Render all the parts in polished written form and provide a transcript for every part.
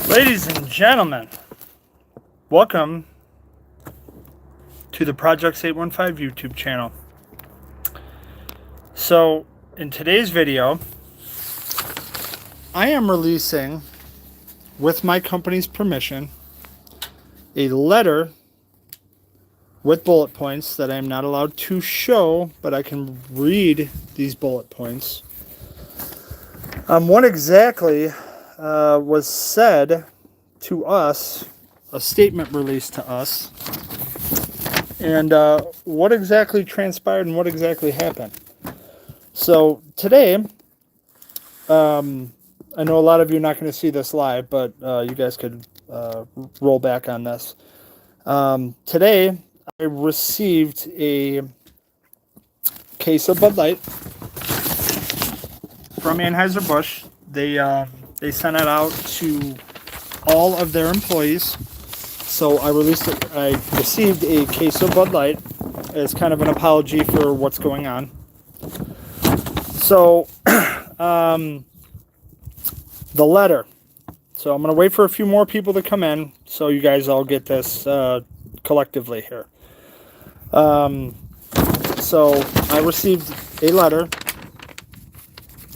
Ladies and gentlemen, welcome to the Projects 815 YouTube channel. So, in today's video, I am releasing, with my company's permission, a letter with bullet points that I am not allowed to show, but I can read these bullet points. What exactly was said to us, a statement released to us, and what exactly transpired and what exactly happened. So today, I know a lot of you are not going to see this live, but you guys could roll back on this. Today, I received a case of Bud Light from Anheuser-Busch. They sent it out to all of their employees. So I received a case of Bud Light as kind of an apology for what's going on. So the letter. So I'm going to wait for a few more people to come in so you guys all get this collectively here. So I received a letter.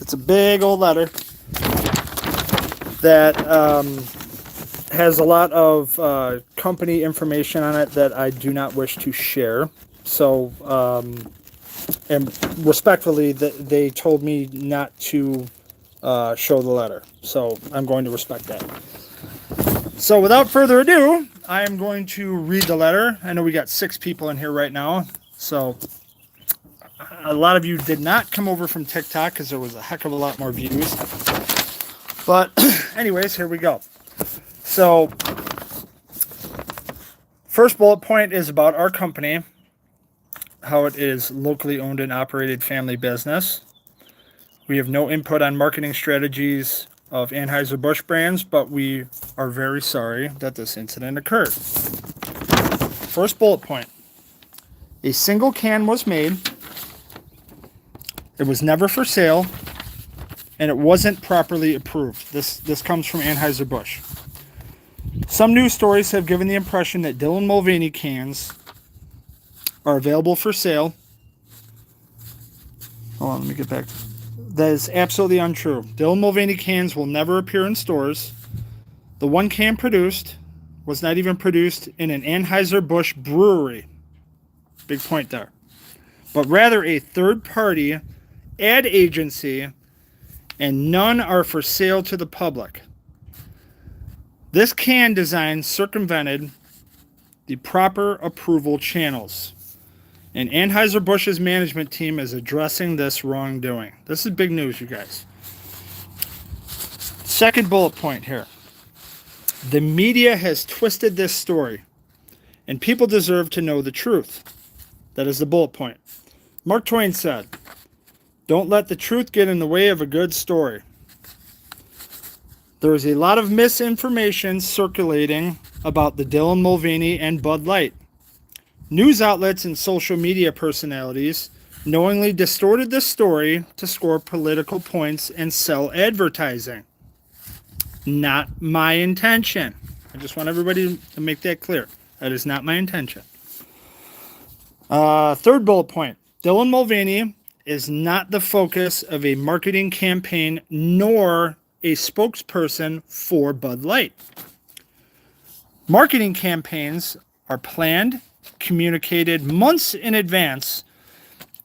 It's a big old letter that has a lot of company information on it that I do not wish to share. So, and respectfully, they told me not to show the letter. So I'm going to respect that. So without further ado, I am going to read the letter. I know we got 6 people in here right now. So a lot of you did not come over from TikTok because there was a heck of a lot more views. But anyways, here we go. So first bullet point is about our company, how it is locally owned and operated family business. We have no input on marketing strategies of Anheuser-Busch brands, but we are very sorry that this incident occurred. First bullet point. A single can was made. It was never for sale, and it wasn't properly approved. This comes from Anheuser-Busch. Some news stories have given the impression that Dylan Mulvaney cans are available for sale. Hold on, let me get back. That is absolutely untrue. Dylan Mulvaney cans will never appear in stores. The one can produced was not even produced in an Anheuser-Busch brewery. Big point there. But rather a third-party ad agency, and none are for sale to the public. This can design circumvented the proper approval channels, and Anheuser-Busch's management team is addressing this wrongdoing. This is big news, you guys. Second bullet point here. The media has twisted this story, and people deserve to know the truth. That is the bullet point. Mark Twain said, "Don't let the truth get in the way of a good story." There is a lot of misinformation circulating about the Dylan Mulvaney and Bud Light. News outlets and social media personalities knowingly distorted this story to score political points and sell advertising. Not my intention. I just want everybody to make that clear. That is not my intention. Third bullet point. Dylan Mulvaney is not the focus of a marketing campaign nor a spokesperson for Bud Light. Marketing campaigns are planned, communicated months in advance.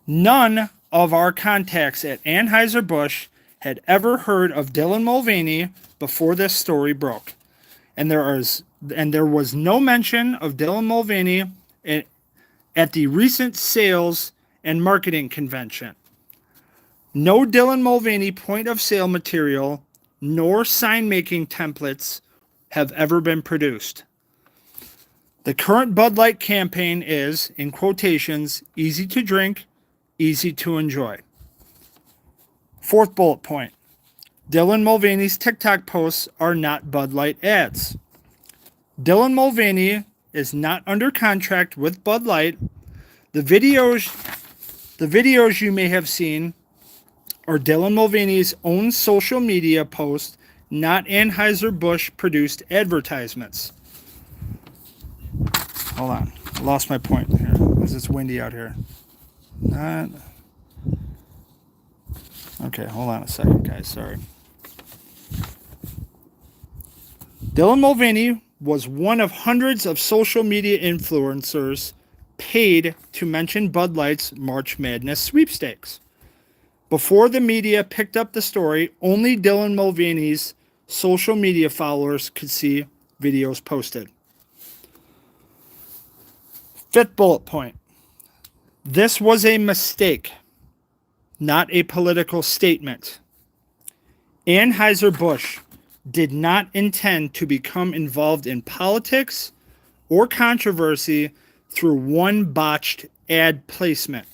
None of our contacts at Anheuser-Busch had ever heard of Dylan Mulvaney before this story broke. And there was no mention of Dylan Mulvaney at the recent sales and marketing convention. No Dylan Mulvaney point of sale material nor sign making templates have ever been produced. The current Bud Light campaign is, in quotations, easy to drink, easy to enjoy. Fourth bullet point. Dylan Mulvaney's TikTok posts are not Bud Light ads. Dylan Mulvaney is not under contract with Bud Light. The videos you may have seen are Dylan Mulvaney's own social media posts not Anheuser-Busch produced advertisements. Hold on. I lost my point here because it's windy out here. Not. Okay, hold on a second, guys. Sorry. Dylan Mulvaney was one of hundreds of social media influencers paid to mention Bud Light's March Madness sweepstakes. Before the media picked up the story, only Dylan Mulvaney's social media followers could see videos posted. Fifth bullet point. This was a mistake, not a political statement. Anheuser-Busch did not intend to become involved in politics or controversy through one botched ad placement.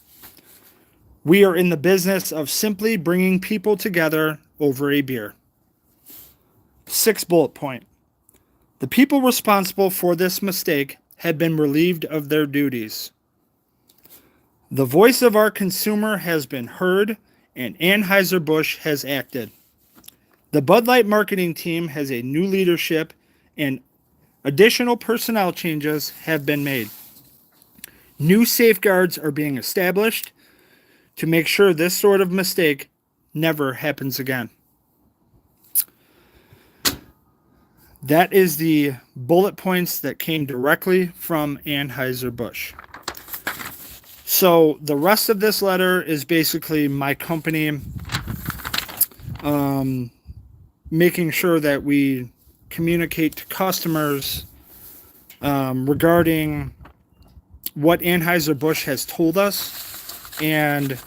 We are in the business of simply bringing people together over a beer. Sixth bullet point. The people responsible for this mistake had been relieved of their duties. The voice of our consumer has been heard, and Anheuser-Busch has acted. The Bud Light marketing team has a new leadership, and additional personnel changes have been made. New safeguards are being established to make sure this sort of mistake never happens again. That is the bullet points that came directly from Anheuser-Busch. So the rest of this letter is basically my company making sure that we communicate to customers regarding what Anheuser-Busch has told us. And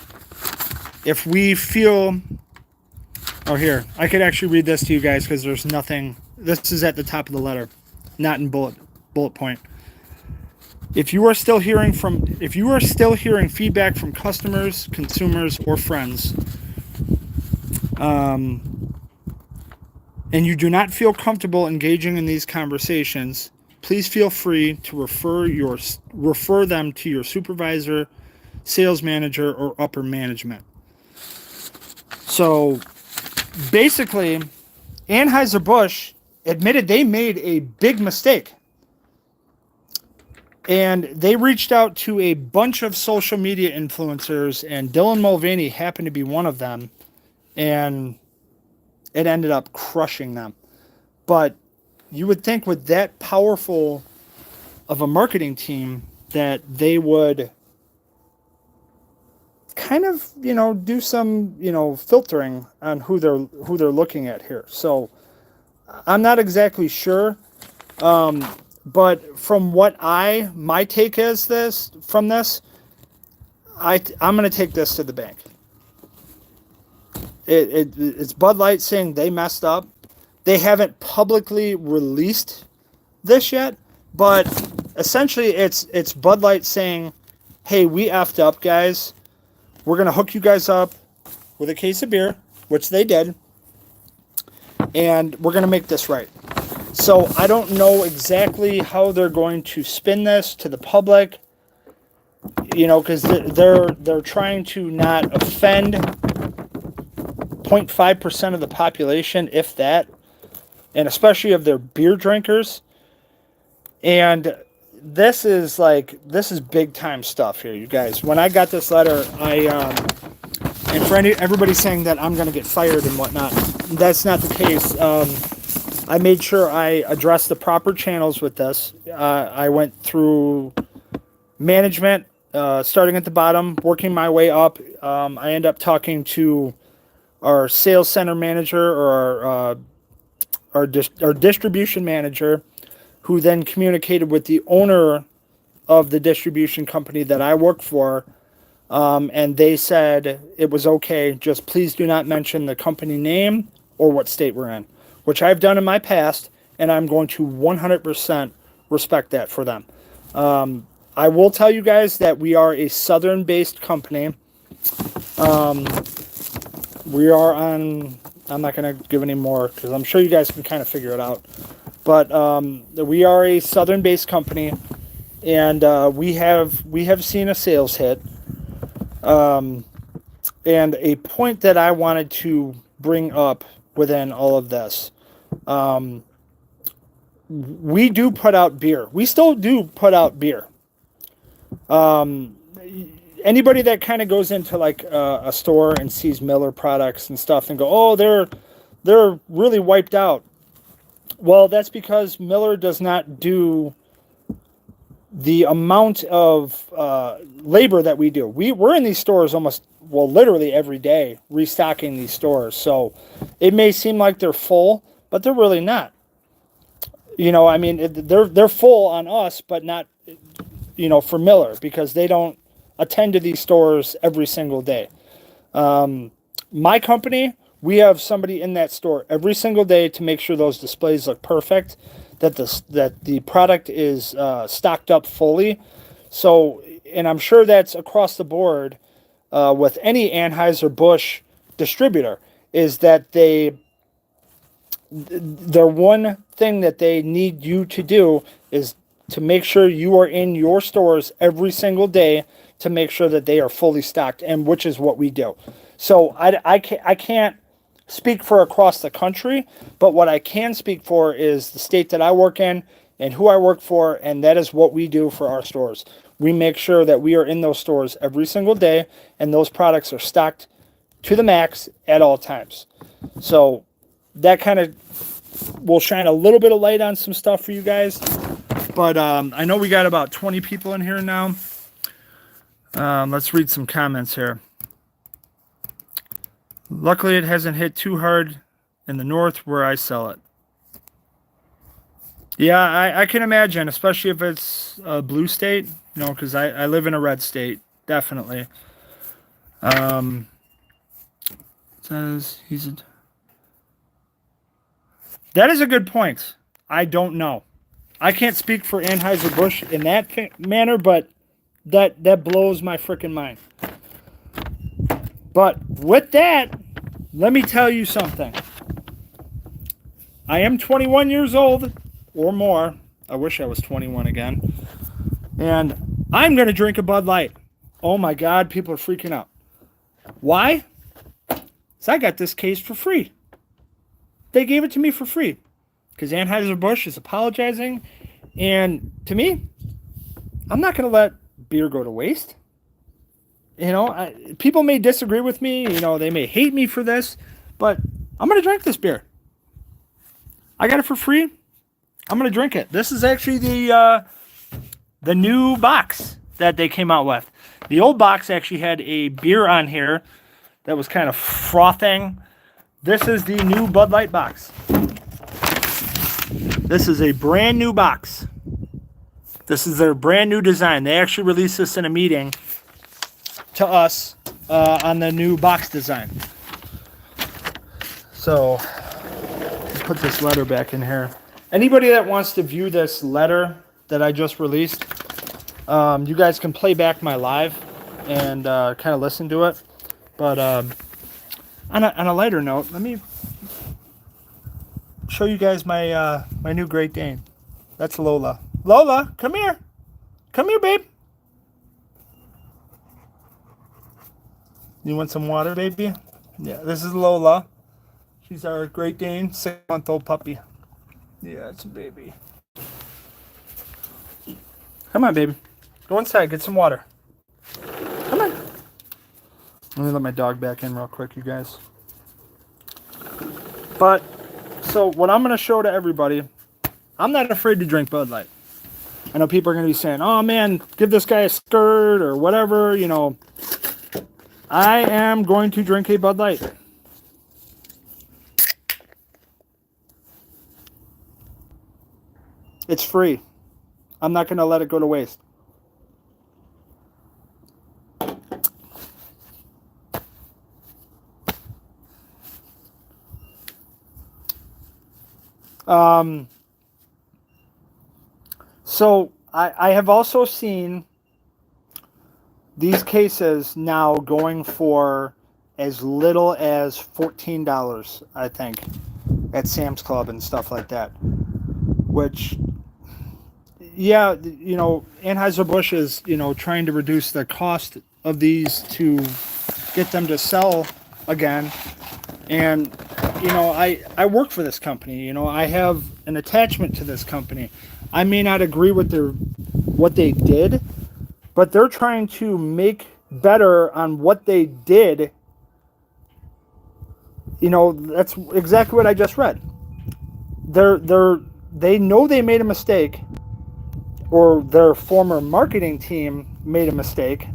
if we feel... Oh, here. I could actually read this to you guys because there's nothing... This is at the top of the letter, not in bullet point. If you are still hearing feedback from customers, consumers, or friends, and you do not feel comfortable engaging in these conversations, please feel free to refer them to your supervisor, sales manager, or upper management. So basically, Anheuser-Busch admitted they made a big mistake. And they reached out to a bunch of social media influencers, and Dylan Mulvaney happened to be one of them. And it ended up crushing them. But you would think with that powerful of a marketing team that they would kind of, do some, filtering on who they're looking at here. So I'm not exactly sure. But from what my take is from this, I'm going to take this to the bank. It's Bud Light saying they messed up. They haven't publicly released this yet, but essentially it's Bud Light saying, hey, we effed up, guys. We're going to hook you guys up with a case of beer, which they did, and we're going to make this right. So I don't know exactly how they're going to spin this to the public, because they're trying to not offend 0.5% of the population, if that, and especially of their beer drinkers. And this is big time stuff here, you guys. When I got this letter, and for everybody saying that I'm going to get fired and whatnot, that's not the case. I made sure I addressed the proper channels with this. I went through management, starting at the bottom, working my way up. I ended up talking to our sales center manager, or our distribution manager, who then communicated with the owner of the distribution company that I work for. And they said it was okay. Just please do not mention the company name or what state we're in, which I've done in my past, and I'm going to 100% respect that for them. I will tell you guys that we are a southern-based company. We are on... I'm not going to give any more because I'm sure you guys can kind of figure it out. But we are a southern-based company, and we have seen a sales hit. And a point that I wanted to bring up within all of this. We do put out beer. We still do put out beer. Anybody that kind of goes into like a store and sees Miller products and stuff and go, oh, they're really wiped out. Well, that's because Miller does not do the amount of labor that we do. We're in these stores literally every day, restocking these stores. So it may seem like they're full, but they're really not. I mean, they're full on us, but not, for Miller, because they don't attend to these stores every single day. My company, we have somebody in that store every single day to make sure those displays look perfect, that the product is stocked up fully. So, and I'm sure that's across the board with any Anheuser-Busch distributor, is that their one thing that they need you to do is to make sure you are in your stores every single day to make sure that they are fully stocked, and which is what we do. So I can't speak for across the country, but what I can speak for is the state that I work in and who I work for, and that is what we do for our stores. We make sure that we are in those stores every single day, and those products are stocked to the max at all times. So that kind of will shine a little bit of light on some stuff for you guys. But I know we got about 20 people in here now. Let's read some comments here. Luckily, it hasn't hit too hard in the north where I sell it. Yeah, I can imagine, especially if it's a blue state, because I live in a red state, definitely. Says that is a good point. I don't know. I can't speak for Anheuser-Busch in that manner, but that blows my freaking mind. But with that, let me tell you something. I am 21 years old or more. I wish I was 21 again. And I'm going to drink a Bud Light. Oh my God, people are freaking out. Why? Because I got this case for free. They gave it to me for free. Because Anheuser-Busch is apologizing. And to me, I'm not going to let beer go to waste. People may disagree with me. They may hate me for this. But I'm going to drink this beer. I got it for free. I'm going to drink it. This is actually the new box that they came out with. The old box actually had a beer on here that was kind of frothing. This is the new Bud Light box. This is a brand new box. This is their brand new design. They actually released this in a meeting to us on the new box design. So, let's put this letter back in here. Anybody that wants to view this letter that I just released, you guys can play back my live and kind of listen to it. But on a lighter note, let me show you guys my my new Great Dane. That's Lola. Lola, come here. Come here, babe. You want some water, baby? Yeah, this is Lola. She's our Great Dane, 6-month-old puppy. Yeah, it's a baby. Come on, baby. Go inside, get some water. Come on. Let me let my dog back in real quick, you guys. But, so what I'm going to show to everybody, I'm not afraid to drink Bud Light. I know people are going to be saying, oh man, give this guy a skirt or whatever, I am going to drink a Bud Light. It's free. I'm not going to let it go to waste. So I have also seen these cases now going for as little as $14, I think, at Sam's Club and stuff like that. Which, yeah, Anheuser-Busch is, trying to reduce the cost of these to get them to sell again. And I work for this company. I have an attachment to this company. I may not agree with what they did, but they're trying to make better on what they did. That's exactly what I just read. They know they made a mistake, or their former marketing team made a mistake.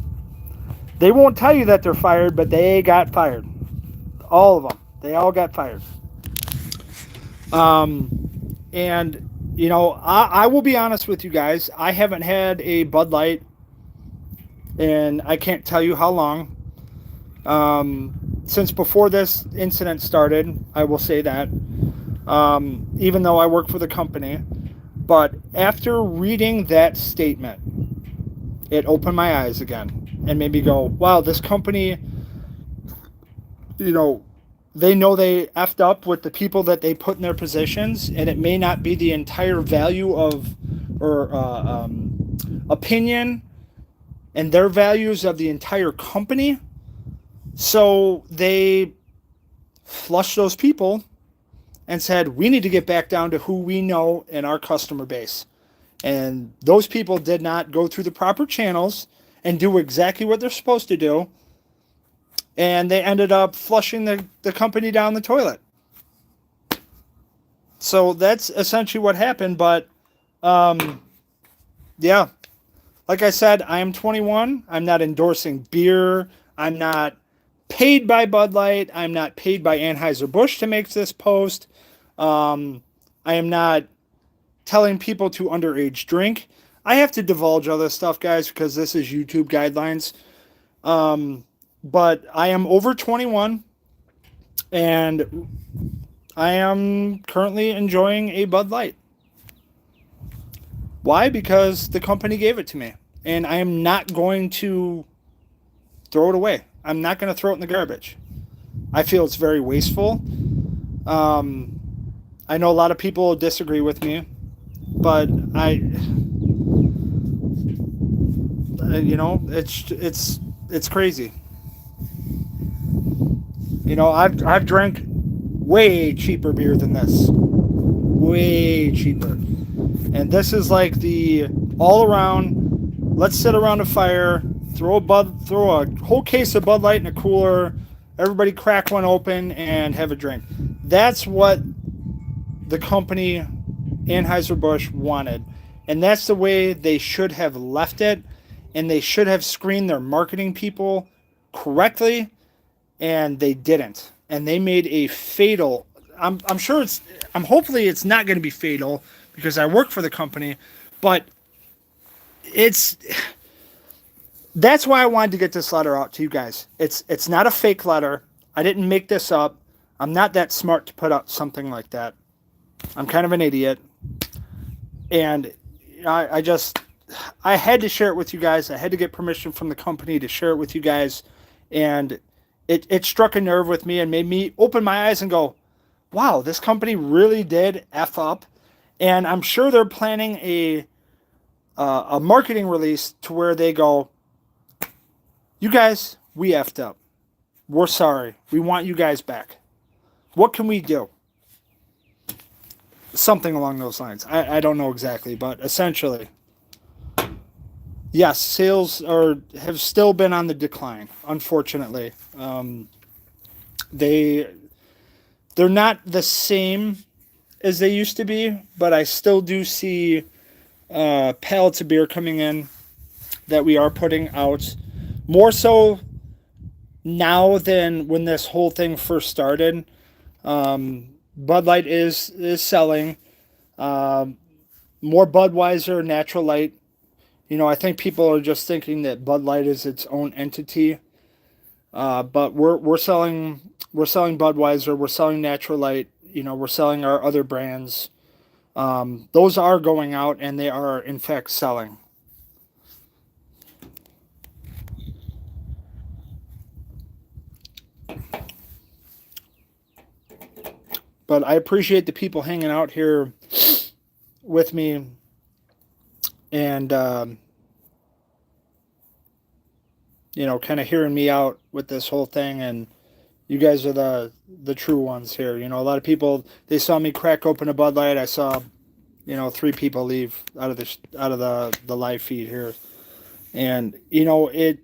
They won't tell you that they're fired, but they got fired. All of them. They all got fired. And I will be honest with you guys. I haven't had a Bud Light, and I can't tell you how long. Since before this incident started, I will say that. Even though I work for the company. But after reading that statement, it opened my eyes again and made me go, wow, this company, they know they effed up with the people that they put in their positions, and it may not be the entire value of or opinion and their values of the entire company. So they flushed those people and said, we need to get back down to who we know in our customer base. And those people did not go through the proper channels and do exactly what they're supposed to do. And they ended up flushing the company down the toilet. So that's essentially what happened. But, yeah, like I said, I am 21. I'm not endorsing beer. I'm not paid by Bud Light. I'm not paid by Anheuser-Busch to make this post. I am not telling people to underage drink. I have to divulge all this stuff, guys, because this is YouTube guidelines. But I am over 21, and I am currently enjoying a Bud Light. Why? Because the company gave it to me, and I am not going to throw it away. I'm not going to throw it in the garbage. I feel it's very wasteful. I know a lot of people disagree with me, but it's crazy. I've drank way cheaper beer than this, way cheaper, and this is like the all around. Let's sit around a fire, throw a whole case of Bud Light in a cooler, everybody crack one open and have a drink. That's what the company Anheuser-Busch wanted, and that's the way they should have left it, and they should have screened their marketing people correctly, and they didn't, and they made a fatal. I'm hopefully it's not going to be fatal because I work for the company, but that's why I wanted to get this letter out to you guys. It's not a fake letter. I didn't make this up. I'm not that smart to put out something like that. I'm kind of an idiot. And I had to share it with you guys. I had to get permission from the company to share it with you guys. And it struck a nerve with me and made me open my eyes and go, wow, this company really did F up. And I'm sure they're planning a marketing release to where they go, you guys, we effed up. We're sorry. We want you guys back. What can we do? Something along those lines. I don't know exactly, but essentially, yes, sales have still been on the decline, unfortunately. They're not the same as they used to be, but I still do see pallets of beer coming in that we are putting out. More so now than when this whole thing first started. Bud Light is selling more Budweiser, Natural Light. I think people are just thinking that Bud Light is its own entity. But we're selling Budweiser, we're selling Natural Light, we're selling our other brands. Those are going out, and they are in fact selling. But I appreciate the people hanging out here with me and, kind of hearing me out with this whole thing and, You guys are the true ones here. You know, a lot of people, they saw me crack open a Bud Light. I saw, you know, 3 people leave out of the live feed here. And you know, it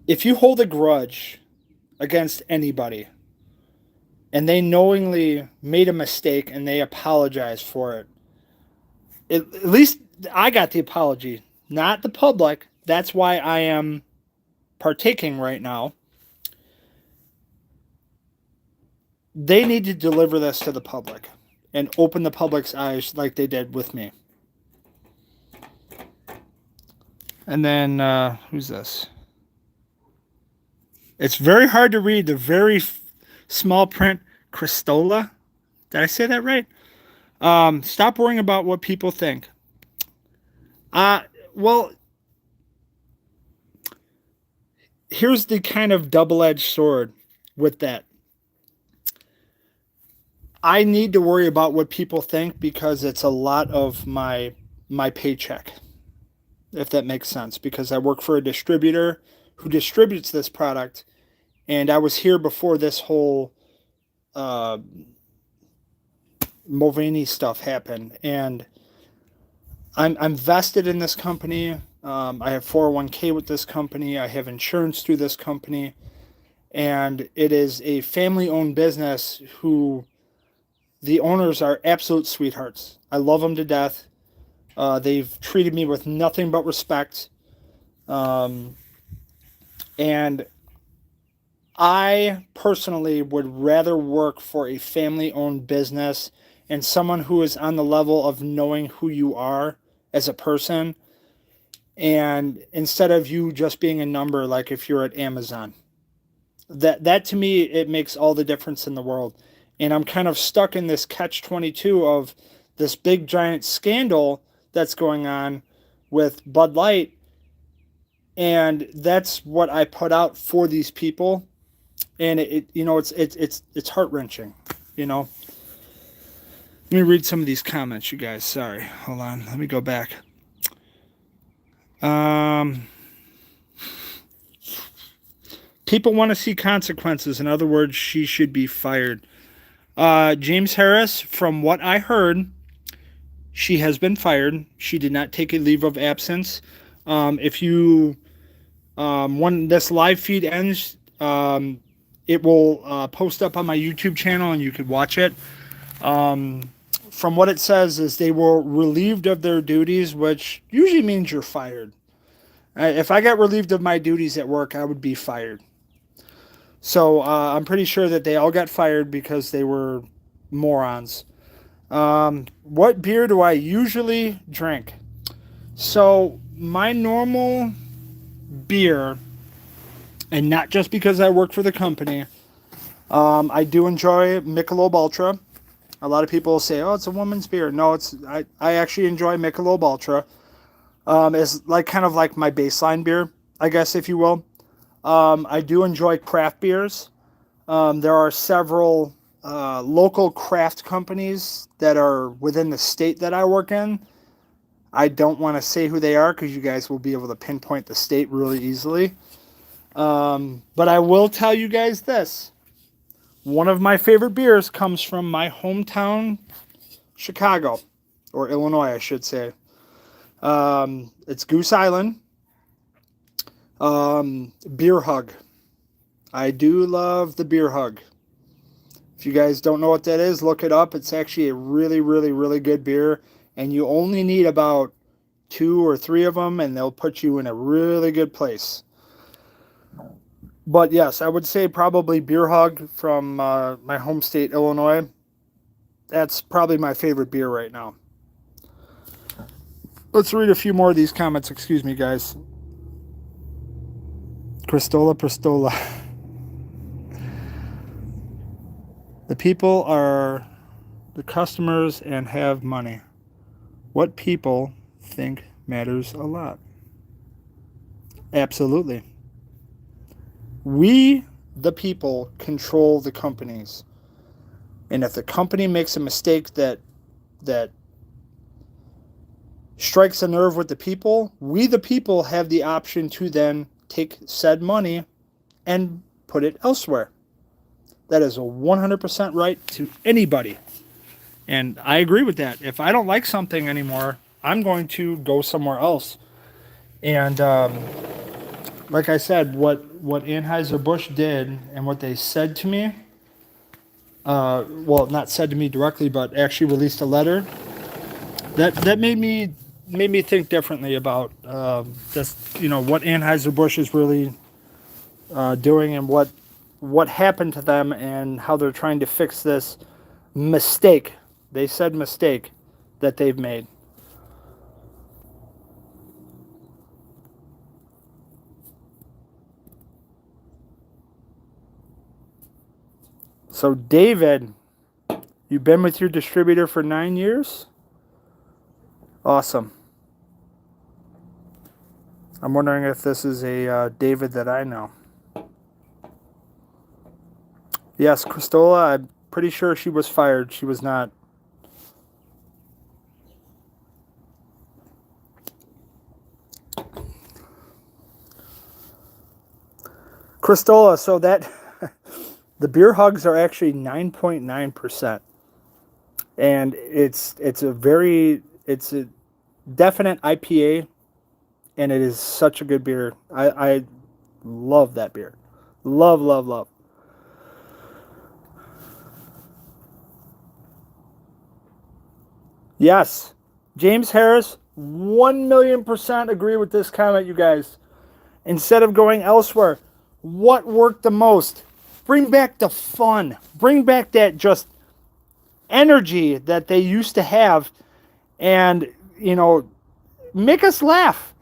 if you hold a grudge against anybody and they knowingly made a mistake and they apologize for it, at least I got the apology, not the public. That's why I am partaking right now. They need to deliver this to the public and open the public's eyes like they did with me. And then, who's this? It's very hard to read the very small print. Cristola? Did I say that right? Stop worrying about what people think. Well, here's the kind of double-edged sword with that. I need to worry about what people think because it's a lot of my paycheck, if that makes sense, because I work for a distributor who distributes this product, and I was here before this whole mulvaney stuff happened, and I'm vested in this company. I have 401k with this company. I have insurance through this company, and it is a family-owned business who the owners are absolute sweethearts. I love them to death. They've treated me with nothing but respect. And I personally would rather work for a family-owned business and someone who is on the level of knowing who you are as a person, and instead of you just being a number, like if you're at Amazon. That to me, it makes all the difference in the world. And I'm kind of stuck in this catch-22 of this big giant scandal that's going on with Bud Light, and that's what I put out for these people, and it's heart-wrenching, you know. Let me read some of these comments, you guys. Sorry, hold on. Let me go back. People want to see consequences. In other words, she should be fired. James Harris, from what I heard, she has been fired. She did not take a leave of absence. If you, when this live feed ends, it will post up on my YouTube channel and you could watch it. From what it says is they were relieved of their duties, which usually means you're fired. If I got relieved of my duties at work, I would be fired. So I'm pretty sure that they all got fired because they were morons. What beer do I usually drink? So my normal beer, and not just because I work for the company, I do enjoy Michelob Ultra. A lot of people say, "Oh, it's a woman's beer." No, I actually enjoy Michelob Ultra. It's like kind of like my baseline beer, I guess, if you will. I do enjoy craft beers. There are several local craft companies that are within the state that I work in. I don't want to say who they are because you guys will be able to pinpoint the state really easily. But I will tell you guys this. One of my favorite beers comes from my hometown, Chicago, or Illinois, I should say. It's Goose Island. Beer Hug. I do love the Beer Hug. If you guys don't know what that is, look it up. It's actually a really, really, really good beer. And you only need about 2 or 3 of them, and they'll put you in a really good place. But yes, I would say probably Beer Hug from my home state, Illinois. That's probably my favorite beer right now. Let's read a few more of these comments. Excuse me, guys. Cristola. The people are the customers and have money. What people think matters a lot. Absolutely. We, the people, control the companies. And if the company makes a mistake that strikes a nerve with the people, we, the people, have the option to then take said money and put it elsewhere. That is a 100% right to anybody. And I agree with that. If I don't like something anymore, I'm going to go somewhere else. And like I said, what Anheuser-Busch did and what they said to me, well, not said to me directly, but actually released a letter, that made me think differently about this, what Anheuser-Busch is really doing and what happened to them and how they're trying to fix this mistake. They said mistake that they've made. So David, you've been with your distributor for 9 years? Awesome. I'm wondering if this is a David that I know. Yes, Christola, I'm pretty sure she was fired. She was not. Christola, so that the beer hugs are actually 9.9%. And it's a definite IPA, and it is such a good beer. I love that beer. Love, love, love. Yes. James Harris, 1,000,000% agree with this comment, you guys. Instead of going elsewhere, what worked the most? Bring back the fun. Bring back that just energy that they used to have, and, make us laugh.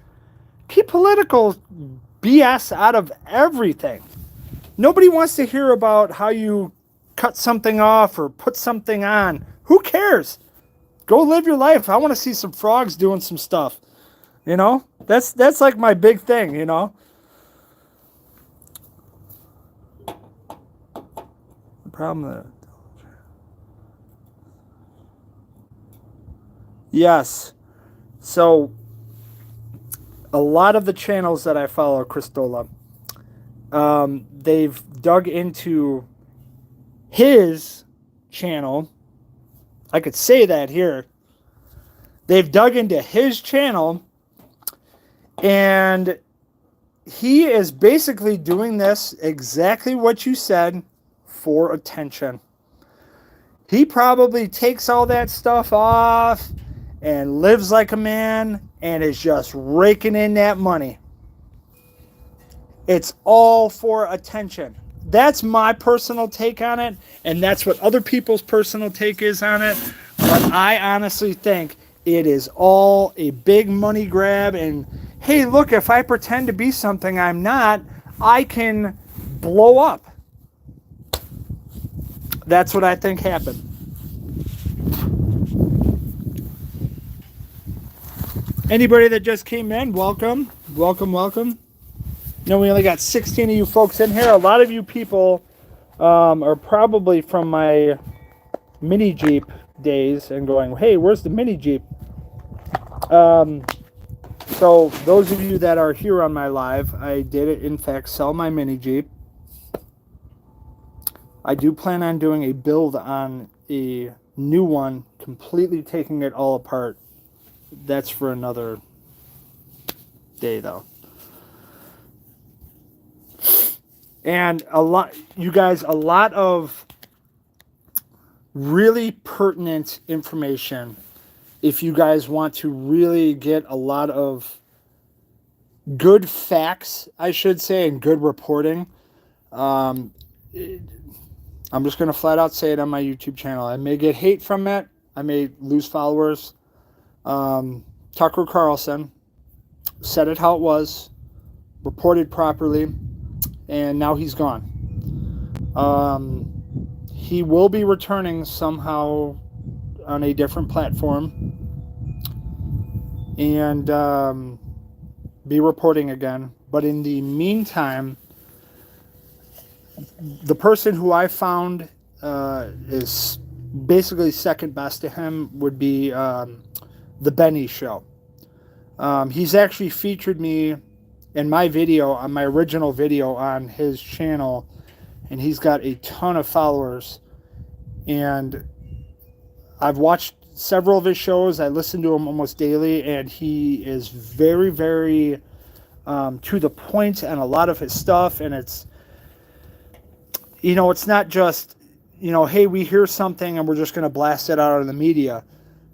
Keep political BS out of everything. Nobody wants to hear about how you cut something off or put something on. Who cares? Go live your life. I want to see some frogs doing some stuff. That's like my big thing, The problem that. Yes. So a lot of the channels that I follow, Christola, they've dug into his channel. I could say that here. They've dug into his channel, and he is basically doing this exactly what you said, for attention. He probably takes all that stuff off and lives like a man and is just raking in that money. It's all for attention. That's my personal take on it, and that's what other people's personal take is on it. But I honestly think it is all a big money grab, and hey, look, if I pretend to be something I'm not, I can blow up. That's what I think happened. Anybody that just came in, welcome. Welcome, welcome. We only got 16 of you folks in here. A lot of you people are probably from my mini Jeep days and going, hey, where's the mini Jeep? So those of you that are here on my live, I did in fact sell my mini Jeep. I do plan on doing a build on a new one, completely taking it all apart. That's for another day though. And a lot of really pertinent information if you guys want to really get a lot of good facts, I should say, and good reporting. I'm just going to flat out say it on my YouTube channel. I may get hate from it. I may lose followers. Tucker Carlson said it how it was, reported properly, and now he's gone. He will be returning somehow on a different platform and be reporting again. But in the meantime, the person who I found is basically second best to him would be The Benny Show. He's actually featured me in my video, on my original video on his channel, and he's got a ton of followers. And I've watched several of his shows. I listen to him almost daily, and he is very, very to the point on a lot of his stuff. And it's, it's not just, hey, we hear something and we're just going to blast it out in the media.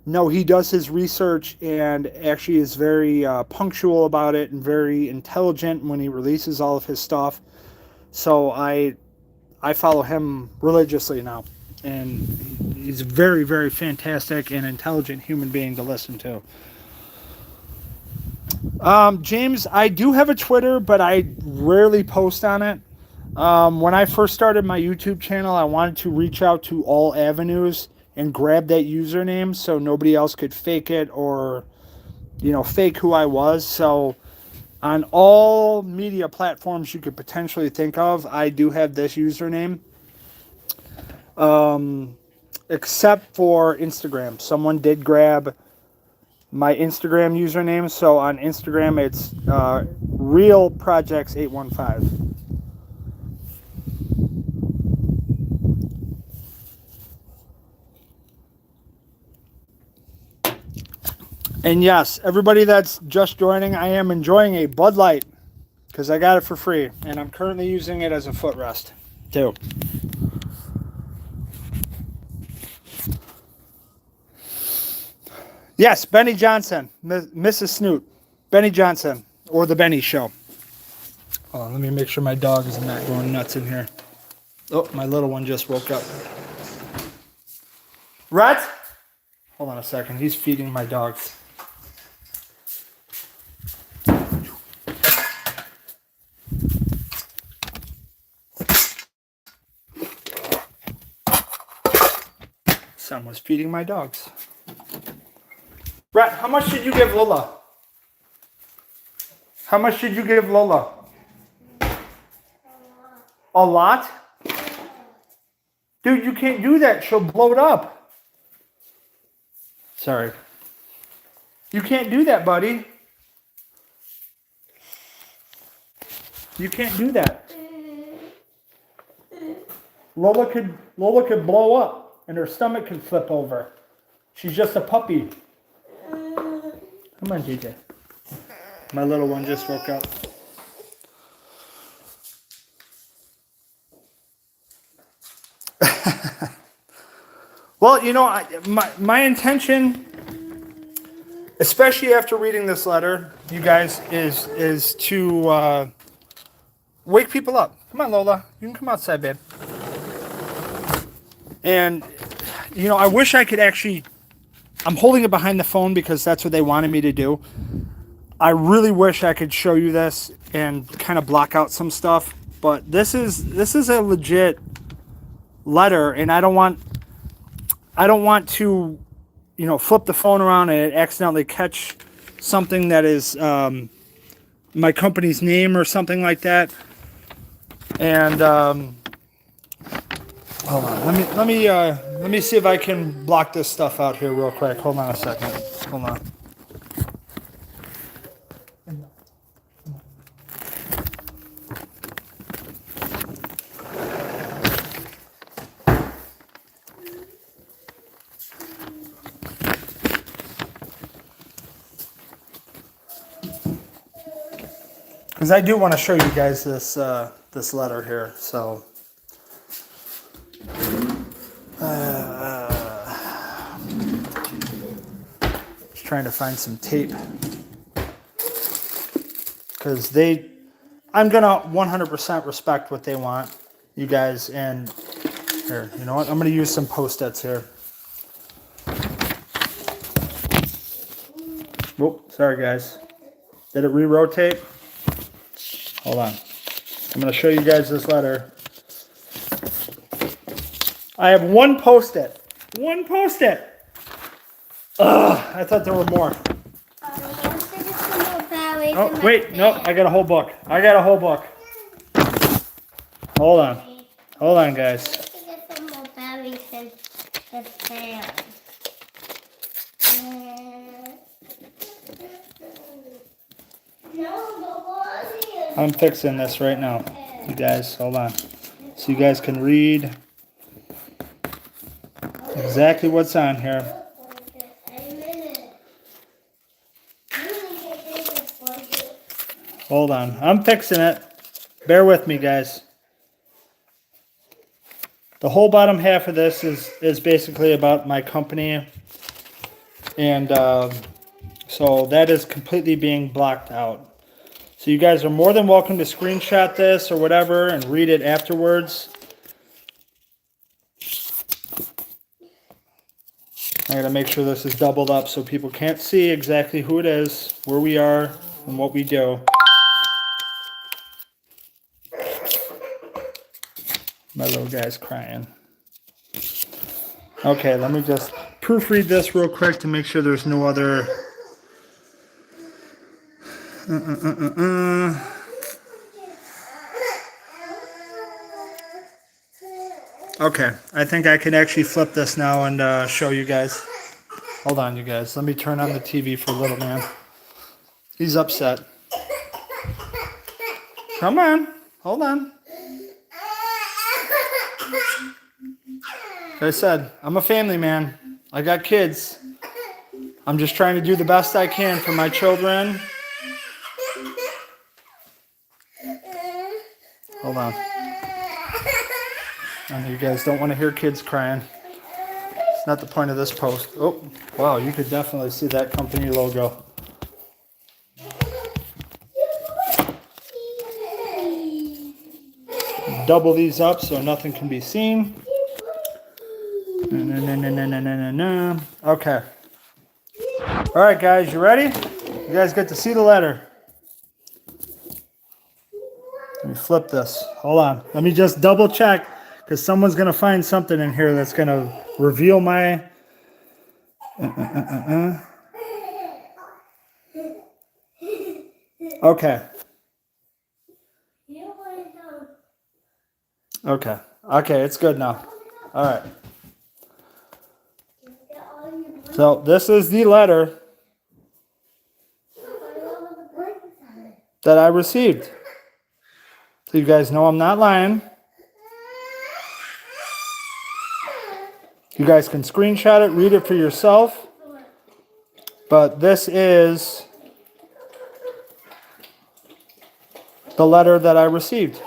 No, he does his research and actually is very punctual about it and very intelligent when he releases all of his stuff. So I follow him religiously now. And he's a very, very fantastic and intelligent human being to listen to. James, I do have a Twitter, but I rarely post on it. When I first started my YouTube channel, I wanted to reach out to all avenues and grab that username so nobody else could fake it or, fake who I was. So on all media platforms you could potentially think of, I do have this username. Except for Instagram. Someone did grab my Instagram username. So on Instagram, it's realprojects815. And yes, everybody that's just joining, I am enjoying a Bud Light because I got it for free. And I'm currently using it as a footrest too. Yes, Benny Johnson, Mrs. Snoot, Benny Johnson, or The Benny Show. Oh, let me make sure my dog is not going nuts in here. Oh, my little one just woke up. Rhett? Hold on a second, he's feeding my dogs. Someone's feeding my dogs. Brett, how much did you give Lola? How much did you give Lola? A lot? Dude, you can't do that. She'll blow it up. Sorry. You can't do that, buddy. You can't do that. Lola could blow up and her stomach could flip over. She's just a puppy. Come on, DJ. My little one just woke up. Well, my intention, especially after reading this letter, you guys, is to wake people up. Come on, Lola. You can come outside, babe. And, I wish I could actually... I'm holding it behind the phone because that's what they wanted me to do. I really wish I could show you this and kind of block out some stuff, but this is a legit letter, and I don't want to, flip the phone around and accidentally catch something that is my company's name or something like that. And hold on, let me see if I can block this stuff out here real quick. Hold on a second. Hold on. Because I do want to show you guys this this letter here. So just trying to find some tape because I'm gonna 100% respect what they want, you guys. And here, you know what? I'm gonna use some Post-its here. Whoop, sorry guys. Did it re-rotate? Hold on. I'm going to show you guys this letter. I have one Post-it. One Post-it. Ugh, I thought there were more. Oh, wait. No, I got a whole book. I got a whole book. Hold on. Hold on, guys. I'm fixing this right now. You guys, hold on. So you guys can read exactly what's on here. Hold on. I'm fixing it. Bear with me, guys. The whole bottom half of this is basically about my company. And so that is completely being blocked out. So you guys are more than welcome to screenshot this or whatever and read it afterwards. I gotta make sure this is doubled up so people can't see exactly who it is, where we are, and what we do. My little guy's crying. Okay, let me just proofread this real quick to make sure there's no other... Okay, I think I can actually flip this now and show you guys. Hold on, you guys. Let me turn on the TV for little man. He's upset. Come on. Hold on. Like I said, I'm a family man. I got kids. I'm just trying to do the best I can for my children. Hold on. I know you guys don't want to hear kids crying. It's not the point of this post. Oh, wow, you could definitely see that company logo. Double these up so nothing can be seen. Okay. All right, guys, you ready? You guys get to see the letter. Let me flip this. Hold on. Let me just double check because someone's going to find something in here that's going to reveal my... Okay. Okay. Okay, it's good now. All right. So this is the letter that I received. So you guys know I'm not lying. You guys can screenshot it, read it for yourself. But this is the letter that I received.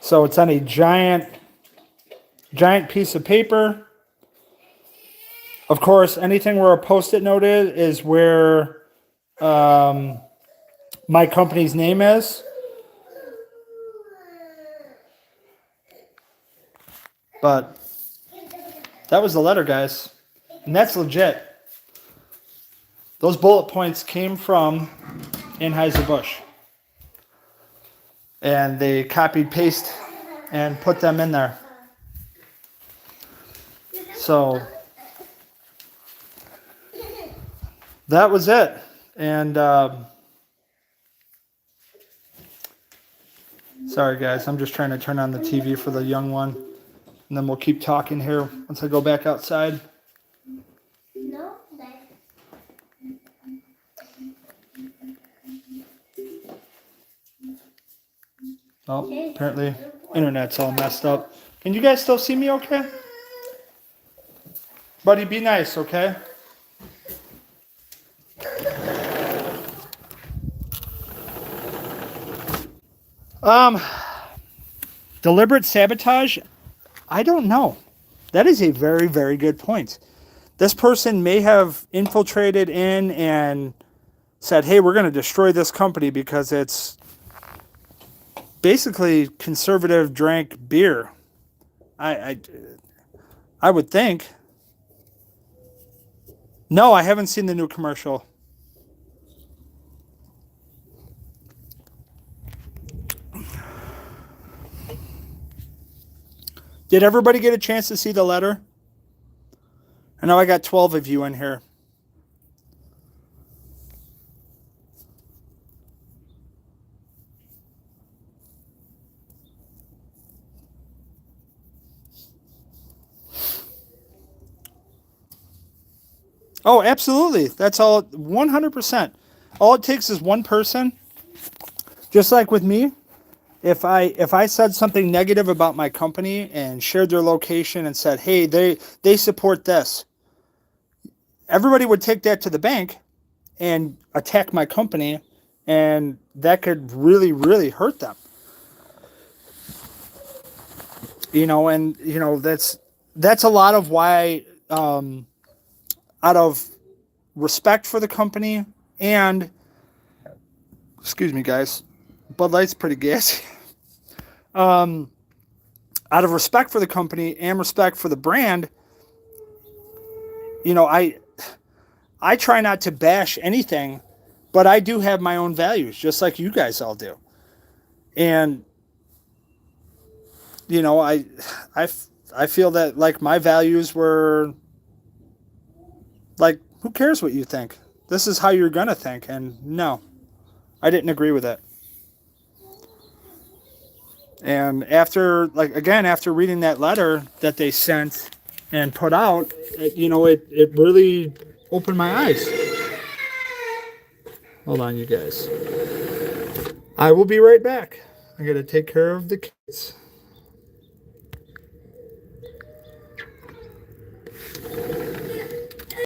So it's on a giant piece of paper. Of course, anything where a Post-it note is where my company's name is. But that was the letter, guys. And that's legit. Those bullet points came from Anheuser-Busch. And they copied, paste, and put them in there. So that was it. And sorry, guys. I'm just trying to turn on the TV for the young one. And then we'll keep talking here once I go back outside. No. Oh, apparently internet's all messed up. Can you guys still see me okay? Buddy, be nice, okay? Deliberate sabotage? I don't know. That is a very, very good point. This person may have infiltrated in and said, hey, we're going to destroy this company because it's basically conservative drank beer. I would think. No, I haven't seen the new commercial. Did everybody get a chance to see the letter? I know I got 12 of you in here. Oh, absolutely. That's all, 100%. All it takes is one person Just like with me, if I said something negative about my company and shared their location and said, hey, they support this, everybody would take that to the bank and attack my company, and that could really, really hurt them. And that's a lot of why, out of respect for the company and, excuse me guys, Bud Light's pretty gassy. Out of respect for the company and respect for the brand, I try not to bash anything, but I do have my own values, just like you guys all do. And I feel that like my values were like, who cares what you think? This is how you're gonna think. And no, I didn't agree with it. And after reading that letter that they sent and put out, it really opened my eyes. Hold on, you guys. I will be right back. I gotta take care of the kids.